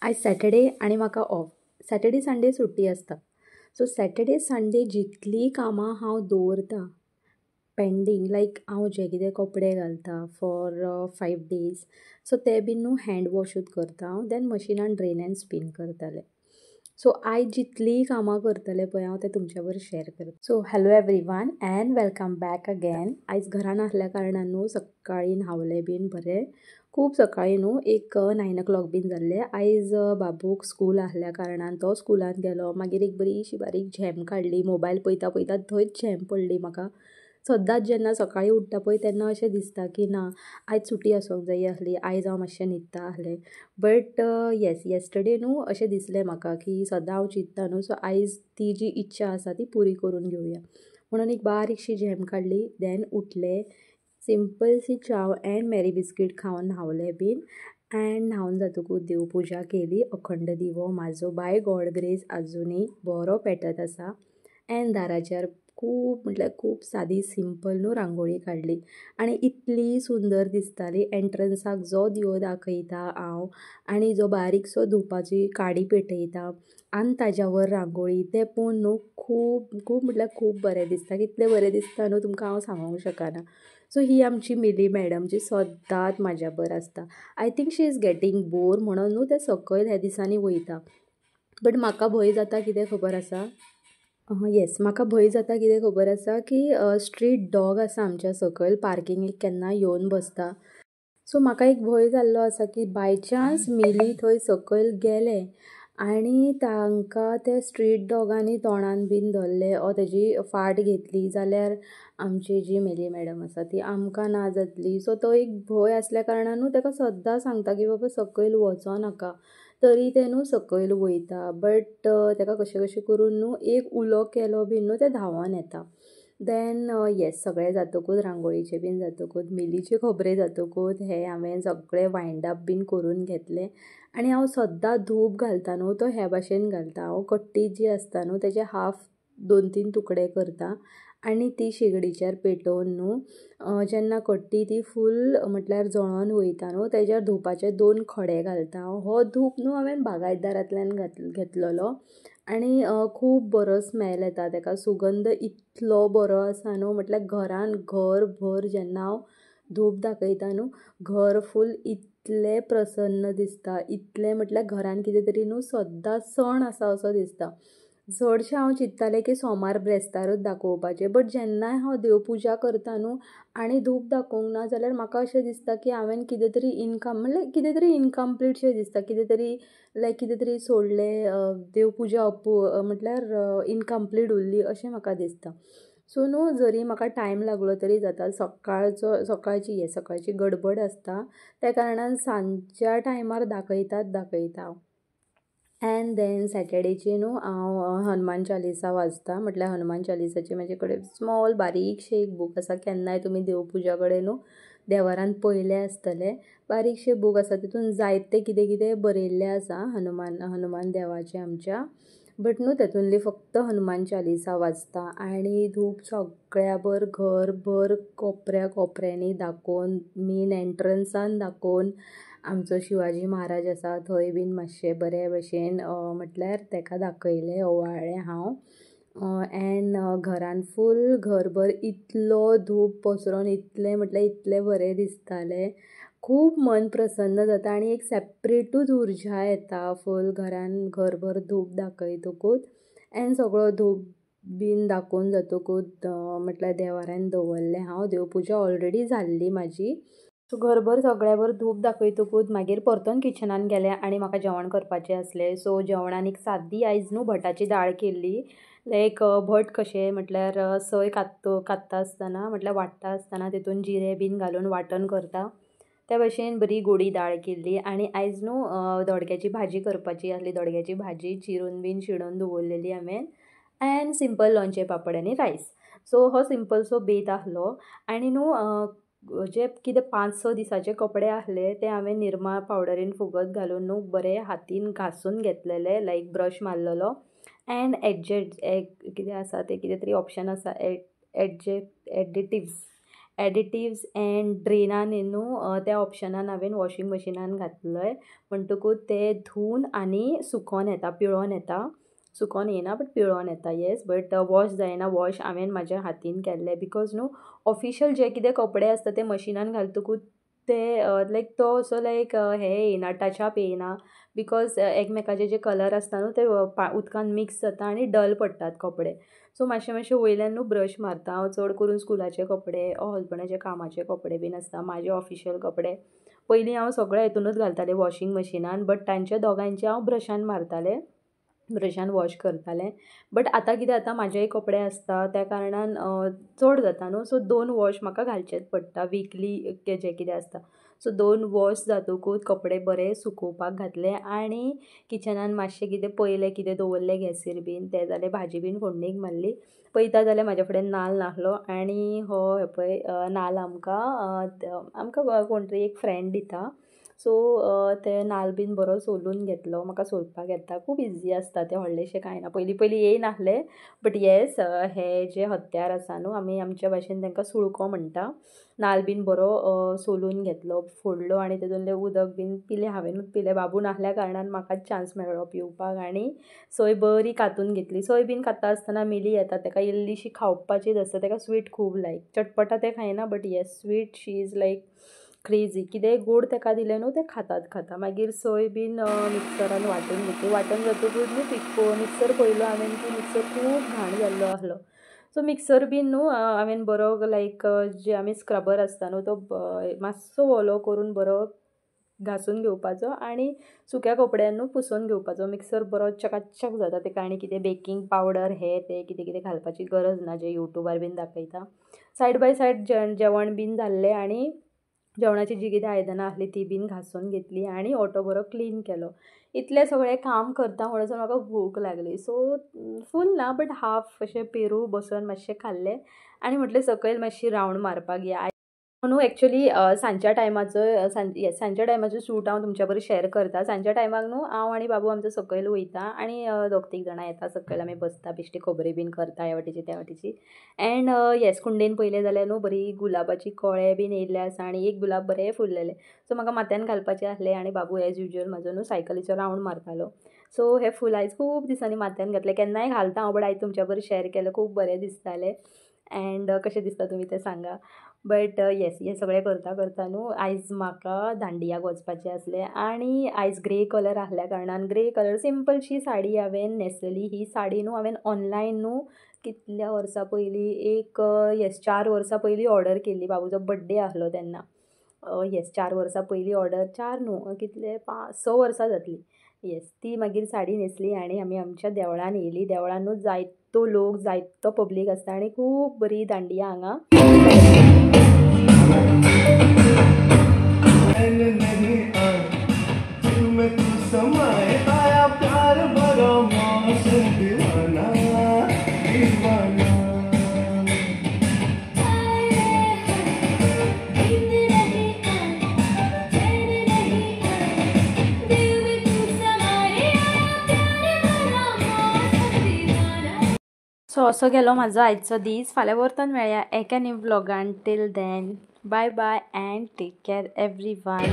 आयज सॅटर्डे आनी म्हाका ऑफ. सॅटर्डे संडे सुट्टी आसता. सो सॅटर्डे संडे जितलीं कामां हांव दवरतां पेंडींग, लायक हांव जे कितें कपडे घालतां फॉर 5 days, सो ते बीन न्हू हँड वॉशूच करता हांव, देन मशिनान ड्रेन एंड स्पीन करतलें. सो आयज जितलीं कामां करतलें पळय हांव तें तुमच्या बरोबर शेअर करता. So hello everyone and welcome back again. आयज घरान आसल्या कारणान न्हू सकाळीं न्हावलें बीन बरें. खूब सकाळीं न्हू एक 9 o'clock बीन जाल्लें. आयज बाबूक स्कूल आसल्या कारणान तो स्कुलान गेलो. मागीर एक बरीशी बारीक झेम काडली. मोबायल पळयता पळयता थंयच झेम पडली म्हाका. सदांच जेन्ना सकाळीं उठ्ठा पळय तेन्ना अशें दिसता की ना आयज सुटी आसूंक जायी आसली, आयज हांव मातशें न्हिदता आसलें. बट येस्टरडे न्हू अशें दिसलें म्हाका की सदां हांव चिंत्ता न्हू, सो आयज ती जी इच्छा आसा ती पुरी करून घेवया. म्हणून एक बारीकशी झेम काडली. देन उठलें, सिंपलशी च्या एंड मॅरी बिस्कीट खावन न्हावलें बीन. एंड न्हावन जातकूच देवपुजा केली. अखंड दिवो म्हाजो बाय गॉड ग्रेस आजुनूय बरो पेटत आसा. एंड दाराचेर खूब म्हटल्यार खूब सादी सिंपल न्हू रांगोळी काडली. आनी इतली सुंदर दिसताली. एंट्रन्साक जो दिवो दाखयता हांव आनी जो बारीकसो धुपाची काडी पेटयता आनी ताज्या वयर रांगोळी, तें पळोवन न्हू खूब खूब म्हटल्यार खूब बरें दिसता. कितलें बरें दिसता न्हू तुमकां हांव सांगूंक शकना. सो ही आमची मिली मॅडम जी सदांच म्हाज्या बरोबर आसता. I think she is getting bore म्हणून न्हू तें सकयल ह्या दिसांनी वयता. बट म्हाका भंय जाता कितें खबर आसा? येस, म्हाका भंय जाता कितें खबर आसा की स्ट्रीट डॉग आसा आमच्या सकयल, पार्किंगेक केन्नाय येवन बसता. सो म्हाका एक भंय जाल्लो आसा की बाय चान्स मिली थंय सकयल गेलें आनी तांकां ते स्ट्रीट डॉगांनी तोंडान बीन धरलें ओ तेजी फाट घेतली जाल्यार आमची जी मिली मॅडम आसा ती आमकां ना जातली. सो तो एक भंय आसल्या कारणान न्हू ताका सद्दां सांगता की बाबा सकयल वचो नाका. तरी तें न्हू सकयल वयता. बट ताका कशें कशें करून न्हू एक उलो केलो बीन न्हू तें धांवोन येता. देन येस, सगळें जातकूच रांगोळीचें बीन जातकूच मिलीचे खबरे जातकूच हें हांवें सगळें वायंड अप बीन करून घेतलें. आनी हांव सद्दां धूप घालता न्हू तो हे भाशेन घालता. हांव कट्टी जी आसता न्हू तेजे हाफ 2-3 तुकडे करता आनी ती शेगडीचेर पेटोवन न्हू जेन्ना कट्टी ती फूल म्हटल्यार जळोन वयता न्हू तेजेर धुपाचे 2 खडे घालता. हो धूप न्हू हांवें बागायतदारांतल्यान घेतलेलो आनी खूब बरो स्मेल येता ताका. सुगंध इतलो बरो आसा न्हू, म्हटल्यार घरान घरभर जेन्ना हांव धूप दाखयता न्हू घर फूल इतलें प्रसन्न दिसता. इतलें म्हटल्यार घरान कितें तरी न्हू सद्दां सण आसा असो दिसता. चडशें हांव चिंत्तालें की सोमार ब्रेस्तारूच दाखोवपाचें. बट जेन्नाय हांव देवपुजा करता न्हू आनी धूप दाखोवंक ना जाल्यार म्हाका अशें दिसता की हांवें कितें तरी म्हणल्यार कितें तरी इनकम्प्लीटशें दिसता. कितें तरी लायक कितें तरी सोडलें, देवपुजा म्हटल्यार इनकम्प्लीट उरली अशें म्हाका दिसता. सो न्हू जरी म्हाका टायम लागलो तरी जाता. सकाळची गडबड आसता त्या कारणान सांजच्या टायमार दाखयता हांव. एंड देन सॅटर्डेची न्हू हांव हनुमान चालिसा वाचता. म्हटल्यार हनुमान चालिसाची म्हाजे कडेन स्मॉल बारीकशें एक बूक आसा. केन्नाय तुमी देवपुजा कडेन न्हू देवारान पळयलें आसतलें. बारीकशें बूक आसा, तितून जायतें कितें कितें बरयल्लें आसा हनुमान देवाचें आमच्या. बट न्हू तेतूंतली फक्त हनुमान चालिसा वाचता आनी धूप सगळ्या घरभर कोपऱ्या कोपऱ्यांनी दाखोवन, मेन एंट्रन्सान दाखोवन, आमचो शिवाजी महाराज आसा थंय बीन मातशें बरे भशेन म्हटल्यार ताका दाखयलें, ओवाळ्ळें हांव. एंड घरान फूल घरभर इतलो धूप पसरोन इतलें म्हटल्यार इतलें बरें दिसतालें. खूब मन प्रसन्न जाता आनी एक सेपरेटूच उर्जा येता फूल घरान घरभर धूप दाखयतकूच. एंड सगळो धूप बीन दाखोवन जातकूच म्हटल्यार देवाऱ्यान दवरलें हांव. देवपुजा ऑलरेडी जाल्ली म्हाजी. सो घरभर सगळ्या धूप दाखयतकूच मागीर परतून किचनान गेलें आनी म्हाका जेवण करपाचें आसलें. सो जेवणान एक सादी आयज न्हू भटाची दाळ केल्ली. लायक भट कशें म्हटल्यार सय कात्ता आसतना म्हटल्यार वाडटा आसतना तितून जिरें बीन घालून वांटण करता त्या भशेन बरी गोडी दाळ केल्ली. आनी आयज न्हू दोडक्याची भाजी करपाची आसली. दोडक्याची भाजी चिरून बीन शिणून दवरलेली हांवें. एंड सिंपल लोणचें पापड आनी रायस. सो हो सिंपलसो बेत आसलो. आनी न्हू जे कितें 5-6 दिसाचे कपडे आसले ते हांवें निर्मा पावडरीन फुगत घालून न्हू बरें हातीन घासून घेतलेले, लायक ब्रश मारलेलो. एंड कितें आसा तें कितें तरी ऑप्शन आसा एडिटिव्स एडिटिव्स एंड ड्रेनान न्हू त्या ऑप्शनान हांवें वॉशिंग मशिनान घातलंय म्हणटकूच ते धुवन आनी सुकोन येता, पिळोन येता. सुकोन येना बट पिळोन येता येस. बट वॉश जायना. वॉश हांवें म्हाज्या हातीन केल्ले बिकॉज न्हू ऑफिशियल जे कितें कपडे आसता ते मशिनान घालतकूच ते लायक तो असो लायक हे येयना, टचअप येयना बिकॉज एकमेकाचे जे कलर आसता न्हू ते उदकान मिक्स जाता आनी डल पडटात कपडे. सो मातशें वयल्यान न्हू ब्रश मारता हांव चड करून स्कुलाचे कपडे हजबंडाचे कामाचे कपडे बीन आसता म्हाजे ऑफिशियल कपडे. पयलीं हांव सगळे हितूनूच घालतालें वॉशिंग मशिनान बट तांचे दोगांयचे हांव ब्रशान मारतालें, ब्रशान वॉश करतालें. बट आतां कितें जाता म्हाजेय कपडे आसता त्या कारणान चड जाता न्हू सो 2 वॉश म्हाका घालचेच पडटा विकली जे कितें आसता. सो 2 वॉश जातकूच कपडे बरे सुकोवपाक घातले आनी किचनान मातशें कितें पयलें कितें दवरलें गॅसीर बीन तें जालें, भाजी बीन फोडणीक मारली. पळयता जाल्यार म्हाजे कडेन नाल्ल नासलो आनी हो हे पळय नाल्ल आमकां कोण तरी एक फ्रेंड दिता. सो ते नाल्ल बीन बरो सोलून घेतलो. म्हाका सोलपाक येता, खूब इजी आसता तें, व्हडलेशें कांय ना. पयलीं येयनासलें बट येस हे जे हत्यार आसा न्हू आमी आमच्या भाशेन तांकां सुळको म्हणटा. नाल्ल बीन बरो सोलून घेतलो, फोडलो आनी तितूंतलें उदक बीन पिलें. हांवेंनूच पिलें, बाबू नासल्या कारणान म्हाकाच चान्स मेळ्ळो पिवपाक. आनी सोय बरी कातून घेतली. सोय बीन कातता आसतना मिली येता, ताका इल्लीशी खावपाचीच आसता, ताका स्वीट खूब लायक. चटपटा तें खायना but yes sweet she is like crazy. कितेंय गोड ताका दिलें न्हू तें खाता. मागीर सोय बीन मिक्सरान वांटून घेतली. वांटून जातकूच न्हू मिक्सर पळयलो हांवें की मिक्सर खूब घाण जाल्लो आसलो. सो मिक्सर बीन न्हू हांवें बरो लायक जे आमी स्क्रबर आसता न्हू तो मातसो ओलो करून बरो घासून घेवपाचो आनी सुक्या कपड्यान न्हू पुसून घेवपाचो. मिक्सर बरो चकाचक जाता ताका आनी कितें बेकिंग पावडर हे ते कितें घालपाची गरज ना जे यूट्यूबार बीन दाखयता. सायड बाय सायड जेवण बीन जाल्लें आनी जेवणाची जी कितें आयदनां आसलीं ती बीन घासून घेतली आनी ओटो बरो क्लीन केलो. इतलें सगळें काम करता म्हणसर म्हाका भूक लागली. सो फूल ना बट हाफ अशें पेरू बसून मातशें खाल्लें आनी म्हटलें सकयल मातशी रावंड मारपाक या. न्हू एक्चुली सांजच्या टायमाचो शूट हांव तुमच्या बरोबर शेअर करता. सांजच्या टायमाक न्हू हांव आनी बाबू आमचो सकयल वयता आनी दोग तीग जाणां येता सकयल. आमी बसता बेश्टी खबरी बीन करता ह्या वाटेची त्या वाटेची. एंड येस कुंडेन पयलें जाल्यार न्हू बरी गुलाबाची कळे बीन येयल्ले आसा आनी एक गुलाब बरें फुल्लेलें. सो म्हाका माथ्यान घालपाचें आसलें आनी बाबू एज युजल म्हाजो न्हू सायकलीचो रावंड मारतालो. सो हें फूल आयज खूब दिसांनी माथ्यान घातलें. केन्नाय घालता हांव बट आयज तुमच्या बरोबर शेअर केलें, खूब बरें दिसतालें. एंड कशें दिसता तुमी तें सांगा. बट येस हें सगळें करता न्हू आयज म्हाका दांडियाक वचपाचें आसलें आनी आयज ग्रे कलर आसल्या कारणान ग्रे कलर सिंपलशी साडी हांवें न्हेसलेली. ही साडी न्हू हांवें ऑनलायन न्हू कितल्या वर्सां पयलीं एक 4 वर्सां पयलीं ऑर्डर केल्ली. बाबूचो बड्डे आसलो तेन्ना. 4 वर्सां पयलीं ऑर्डर 4 न्हू कितले 5-6 वर्सां जातलीं. येस ती मागीर साडी न्हेसली आनी आमी आमच्या देवळान येयली. देवळान न्हू जायतो लोक जायतो पब्लीक आसता आनी खूब बरी दांडिया हांगा. सो असो गेलो म्हाजो आयचो दीस. फाल्यां परतून मेळया एका न्यू व्लॉगान. Till then bye bye and take care everyone.